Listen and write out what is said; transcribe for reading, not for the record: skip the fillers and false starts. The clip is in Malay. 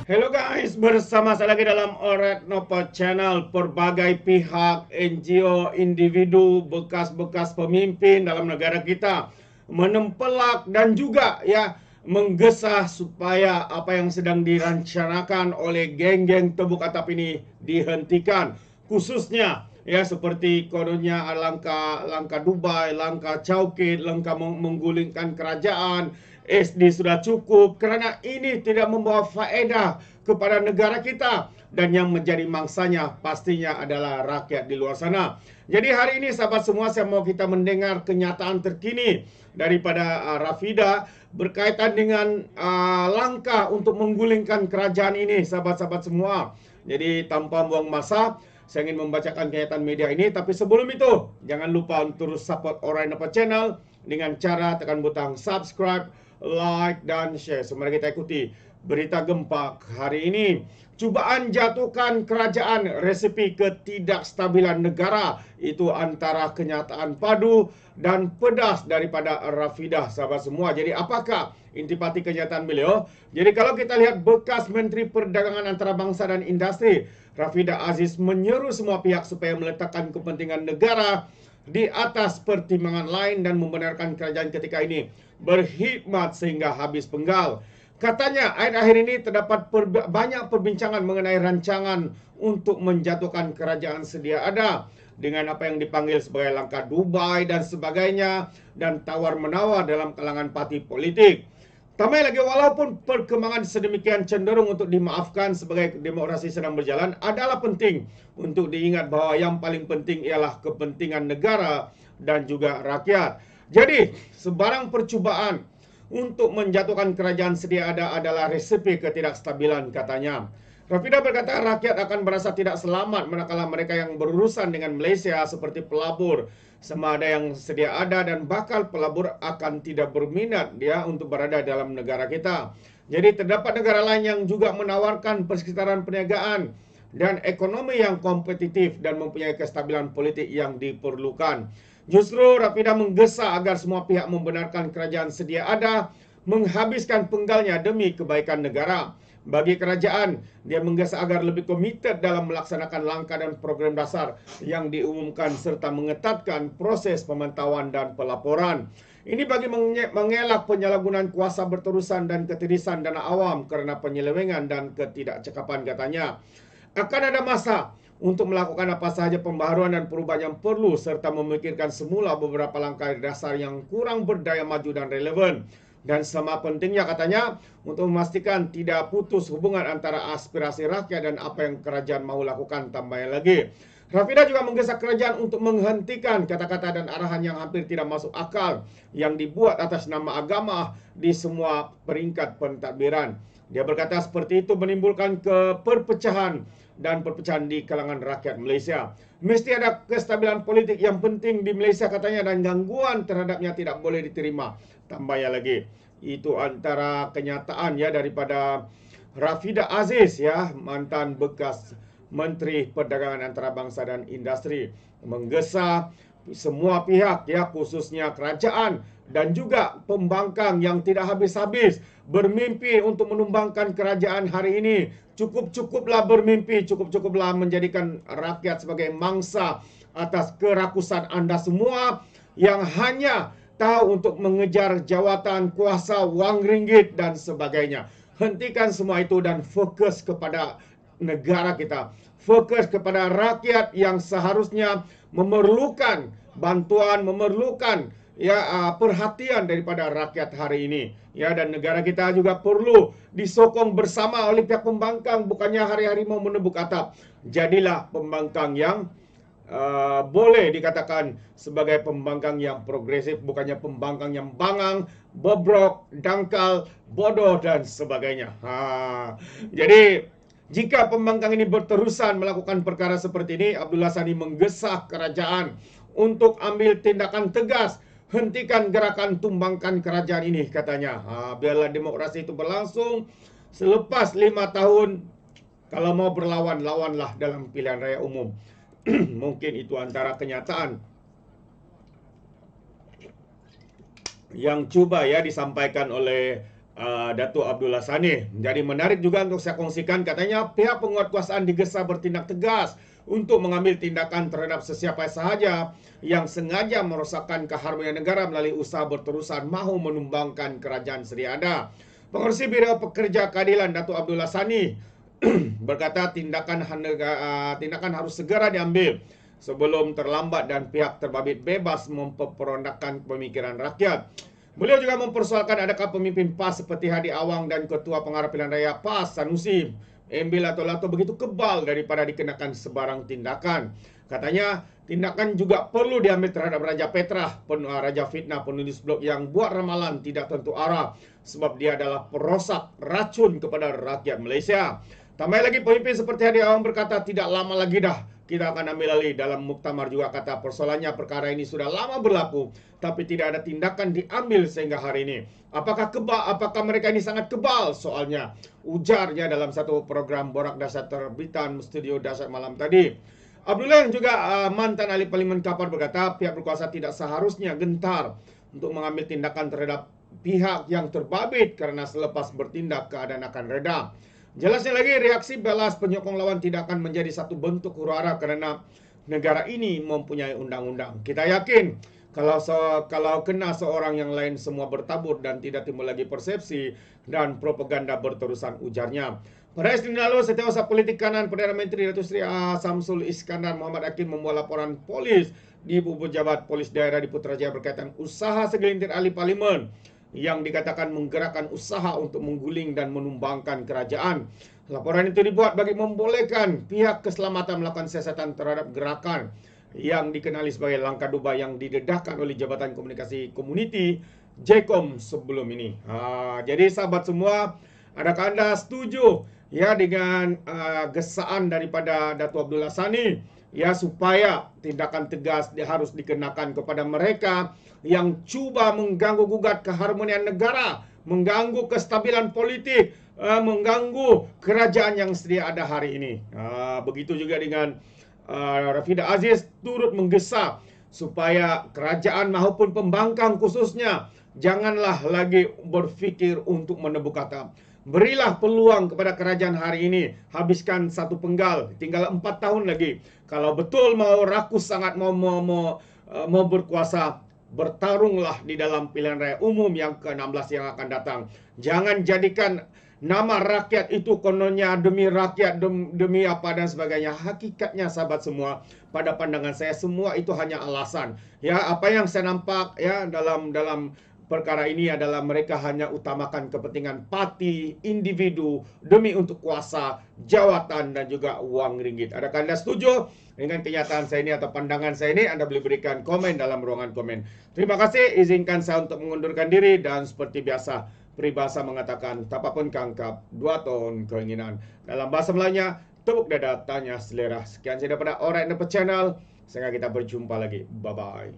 Hello guys, bersama saya lagi dalam Alright Nopo Channel. Berbagai pihak, NGO, individu, bekas-bekas pemimpin dalam negara kita menempelak dan juga menggesa supaya apa yang sedang dirancanakan oleh geng-geng tebuk atap ini dihentikan. Khususnya seperti kononnya langkah Dubai, langkah Chowkit, langkah menggulingkan kerajaan. SD sudah cukup kerana ini tidak membawa faedah kepada negara kita, dan yang menjadi mangsanya pastinya adalah rakyat di luar sana. Jadi hari ini sahabat semua, saya mau kita mendengar kenyataan terkini daripada Rafida berkaitan dengan langkah untuk menggulingkan kerajaan ini, sahabat-sahabat semua. Jadi tanpa buang masa, saya ingin membacakan kenyataan media ini. Tapi sebelum itu, jangan lupa untuk terus support Alright Nopo Channel dengan cara tekan butang subscribe, like, dan share. Mari kita ikuti berita gempa hari ini. Cubaan jatuhkan kerajaan, resepi ketidakstabilan negara. Itu antara kenyataan padu dan pedas daripada Rafidah, sahabat semua. Jadi apakah intipati kenyataan beliau? Jadi kalau kita lihat bekas Menteri Perdagangan Antarabangsa dan Industri, Rafidah Aziz menyeru semua pihak supaya meletakkan kepentingan negara di atas pertimbangan lain dan membenarkan kerajaan ketika ini berkhidmat sehingga habis penggal. Katanya, akhir-akhir ini terdapat banyak perbincangan mengenai rancangan untuk menjatuhkan kerajaan sedia ada dengan apa yang dipanggil sebagai langkah Dubai dan sebagainya, dan tawar-menawar dalam kalangan parti politik. Tambah lagi, walaupun perkembangan sedemikian cenderung untuk dimaafkan sebagai demokrasi sedang berjalan, adalah penting untuk diingat bahwa yang paling penting ialah kepentingan negara dan juga rakyat. Jadi, sebarang percubaan untuk menjatuhkan kerajaan sedia ada adalah resepi ketidakstabilan, katanya. Rafidah berkata rakyat akan merasa tidak selamat manakala mereka yang berurusan dengan Malaysia seperti pelabur sama ada yang sedia ada dan bakal pelabur akan tidak berminat untuk berada dalam negara kita. Jadi terdapat negara lain yang juga menawarkan persekitaran perniagaan dan ekonomi yang kompetitif dan mempunyai kestabilan politik yang diperlukan. Justru Rafidah menggesa agar semua pihak membenarkan kerajaan sedia ada menghabiskan penggalnya demi kebaikan negara. Bagi kerajaan, dia menggesa agar lebih komited dalam melaksanakan langkah dan program dasar yang diumumkan serta mengetatkan proses pemantauan dan pelaporan. Ini bagi mengelak penyalahgunaan kuasa berterusan dan ketirisan dana awam kerana penyelewengan dan ketidakcakapan, katanya. Akan ada masa untuk melakukan apa sahaja pembaharuan dan perubahan yang perlu serta memikirkan semula beberapa langkah dasar yang kurang berdaya maju dan relevan. Dan sama pentingnya, katanya, untuk memastikan tidak putus hubungan antara aspirasi rakyat dan apa yang kerajaan mau lakukan, tambahnya lagi. Rafidah juga menggesa kerajaan untuk menghentikan kata-kata dan arahan yang hampir tidak masuk akal yang dibuat atas nama agama di semua peringkat pentadbiran. Dia berkata seperti itu menimbulkan perpecahan di kalangan rakyat Malaysia. Mesti ada kestabilan politik yang penting di Malaysia, katanya, dan gangguan terhadapnya tidak boleh diterima, tambahnya lagi. Itu antara kenyataan daripada Rafidah Aziz, mantan bekas Menteri Perdagangan Antarabangsa dan Industri, menggesa semua pihak, khususnya kerajaan dan juga pembangkang yang tidak habis-habis bermimpi untuk menumbangkan kerajaan hari ini. Cukup-cukuplah bermimpi, cukup-cukuplah menjadikan rakyat sebagai mangsa atas kerakusan anda semua yang hanya tahu untuk mengejar jawatan, kuasa, wang ringgit dan sebagainya. Hentikan semua itu dan fokus kepada negara kita. Fokus kepada rakyat yang seharusnya memerlukan bantuan, memerlukan perhatian daripada rakyat hari ini. Dan negara kita juga perlu disokong bersama oleh pihak pembangkang, bukannya hari-hari mau menebuk atap. Jadilah pembangkang yang boleh dikatakan sebagai pembangkang yang progresif, bukannya pembangkang yang bangang, bobrok, dangkal, bodoh dan sebagainya. Jadi jika pembangkang ini berterusan melakukan perkara seperti ini, Abdullah Sani menggesa kerajaan untuk ambil tindakan tegas. Hentikan gerakan tumbangkan kerajaan ini, katanya. Biarlah demokrasi itu berlangsung. Selepas 5 tahun, kalau mau berlawan, lawanlah dalam pilihan raya umum. Mungkin itu antara kenyataan yang coba disampaikan oleh Datuk Abdullah Sani. Jadi menarik juga untuk saya kongsikan, katanya pihak penguatkuasaan digesa bertindak tegas untuk mengambil tindakan terhadap sesiapa sahaja yang sengaja merosakkan keharmonian negara melalui usaha berterusan mahu menumbangkan kerajaan Sedia Ada. Pengerusi Biro Pekerja Keadilan Datuk Abdullah Sani berkata tindakan harus segera diambil sebelum terlambat dan pihak terbabit bebas memperondakan pemikiran rakyat. Beliau juga mempersoalkan adakah pemimpin PAS seperti Hadi Awang dan Ketua Pengarah Pilihan Raya PAS Sanusi ambil lato-lato begitu kebal daripada dikenakan sebarang tindakan. Katanya tindakan juga perlu diambil terhadap Raja Petrah, Raja Fitnah, penulis blog yang buat ramalan tidak tentu arah sebab dia adalah perosak racun kepada rakyat Malaysia. Tambah lagi pemimpin seperti Hadi Awang berkata tidak lama lagi dah kita akan ambil alih. Dalam muktamar juga kata persoalannya perkara ini sudah lama berlaku tapi tidak ada tindakan diambil sehingga hari ini. Apakah mereka ini sangat kebal soalnya, ujarnya dalam satu program Borak Dahsyat terbitan Studio Dahsyat malam tadi. Abdullah yang juga mantan ahli Parlimen Kapar berkata pihak berkuasa tidak seharusnya gentar untuk mengambil tindakan terhadap pihak yang terbabit karena selepas bertindak keadaan akan reda. Jelasnya lagi, reaksi balas penyokong lawan tidak akan menjadi satu bentuk huru-hara kerana negara ini mempunyai undang-undang. Kita yakin kalau kena seorang yang lain semua bertabur dan tidak timbul lagi persepsi dan propaganda berterusan, ujarnya. Pada Isnin lalu, Setiausaha Politik Kanan Perdana Menteri Datuk Seri Samsul Iskandar Muhammad Hakim membuat laporan polis di Pejabat Polis Daerah di Putrajaya berkaitan usaha segelintir ahli parlimen yang dikatakan menggerakkan usaha untuk mengguling dan menumbangkan kerajaan. Laporan itu dibuat bagi membolehkan pihak keselamatan melakukan siasatan terhadap gerakan yang dikenali sebagai langkah Dubai yang didedahkan oleh Jabatan Komunikasi Komuniti JKOM sebelum ini. Jadi sahabat semua, adakah anda setuju ya dengan gesaan daripada Datuk Abdullah Sani ya supaya tindakan tegas harus dikenakan kepada mereka yang cuba mengganggu gugat keharmonian negara, mengganggu kestabilan politik, mengganggu kerajaan yang sedia ada hari ini. Begitu juga dengan Rafidah Aziz turut menggesa supaya kerajaan maupun pembangkang khususnya janganlah lagi berfikir untuk menebuk kata. Berilah peluang kepada kerajaan hari ini. Habiskan satu penggal, tinggal 4 tahun lagi. Kalau betul mau rakus sangat mau berkuasa, bertarunglah di dalam pilihan raya umum yang ke-16 yang akan datang. Jangan jadikan nama rakyat itu kononnya demi rakyat, demi apa dan sebagainya. Hakikatnya sahabat semua, pada pandangan saya semua itu hanya alasan. Ya, apa yang saya nampak ya dalam perkara ini adalah mereka hanya utamakan kepentingan parti, individu demi untuk kuasa, jawatan dan juga uang ringgit. Adakah anda setuju dengan kenyataan saya ini atau pandangan saya ini? Anda boleh berikan komen dalam ruangan komen. Terima kasih, izinkan saya untuk mengundurkan diri dan seperti biasa peribahasa mengatakan tapapun kangkap, 2 tahun keinginan. Dalam bahasa Melayunya, tepuk dada, tanya selera. Sekian saya daripada Alright Nepal Channel. Sehingga kita berjumpa lagi. Bye-bye.